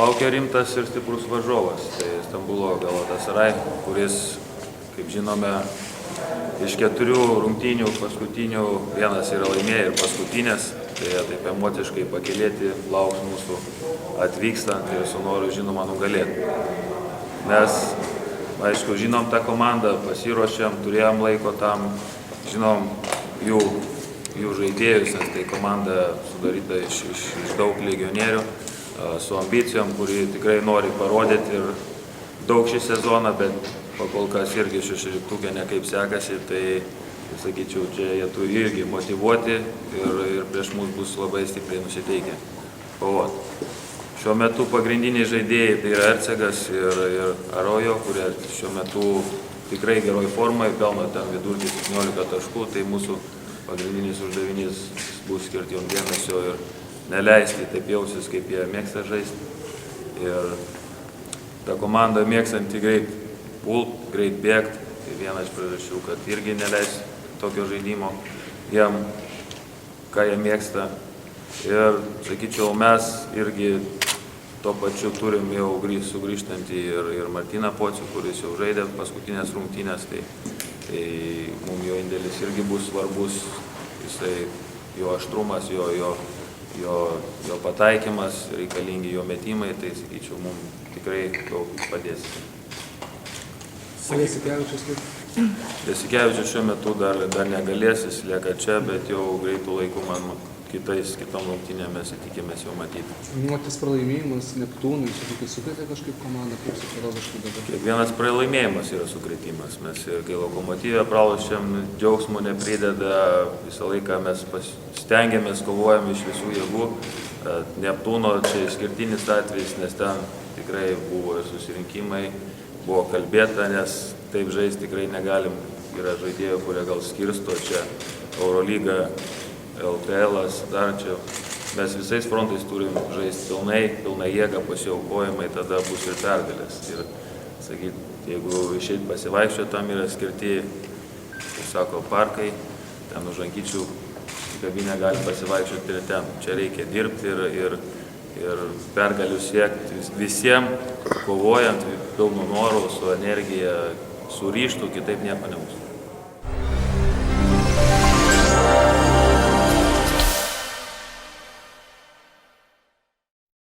laukia rimtas ir stiprus varžovas. Tai Stambulo Galatasaray, kuris, kaip žinome, iš 4 rungtynių paskutinių vienas yra laimėję ir paskutinės. Tai jie taip emociškai pakylėti lauks mūsų atvykstant ir su noru, žinoma, nugalėti. Mes, aišku, žinom tą komandą, pasiruošėm, turėjom laiko tam, žinom jų žaidėjus, nes tai komanda sudaryta iš daug legionierių su ambicijom, kuri tikrai nori parodyti ir daug šį sezoną, bet kol kas irgi 16 nekaip sekasi, tai sakyčiau, čia jie turi irgi motyvuoti ir prieš mus bus labai stipriai nusiteikę kovoti. Šiuo metu pagrindiniai žaidėjai tai yra Ercegas ir Arojo, kurie šiuo metu tikrai geroj formai, pelno ten vidurkį 17 taškų, tai mūsų pagrindinis uždavinys bus skirti jom dėmesio ir neleisti taip jausis, kaip jie mėgsta žaisti. Ir ta komanda mėgstanti greit pult, greit bėgti, tai viena iš priežasčių, kad irgi neleis tokio žaidimo jiem, ką jie mėgsta. Ir, sakyčiau, mes irgi tuo pačiu turim jau sugrįžtantį ir Martyną Pocių, kuris jau žaidė paskutinės rungtynės, tai mums jo indėlis irgi bus svarbus, jo aštrumas, jo pataikymas, reikalingi jo metimai, tai, sakyčiau, mums tikrai daug padės. Jasikevičius šiuo metu dar negalės, jis lieka čia, bet jau greitų laikų man kitom rungtynėm mes tikimės jau matyti. Tas pralaimėjimas Neptūnui, sukrėtė kažkaip komandą, kaip psichologiškai dabar? Kiekvienas pralaimėjimas yra sukrėtimas. Mes ir kai Lokomotyve pralošėm, džiaugsmo neprideda, visą laiką mes stengiamės, kovojam iš visų jėgų. Neptūno čia išskirtinis atvejis, nes ten tikrai buvo ir susirinkimai, buvo kalbėta, nes taip žaisti tikrai negalim. Yra žaidėjų, kurie gal skirsto čia Eurolyga, LKL-as, dar čia. Mes visais frontais turim žaisti pilnai jėgą, pasiaukojimai, tada bus ir pergalės. Ir, sakyt, jeigu išeit pasivaikščioti, tam yra skirti, kaip sako, parkai, ten už rankyčių kabinę gali pasivaikščioti ir ten. Čia reikia dirbti ir pergalių siekti visiems, kovojant pilnu noru, su energija, su ryžtu, kitaip nieko nebus.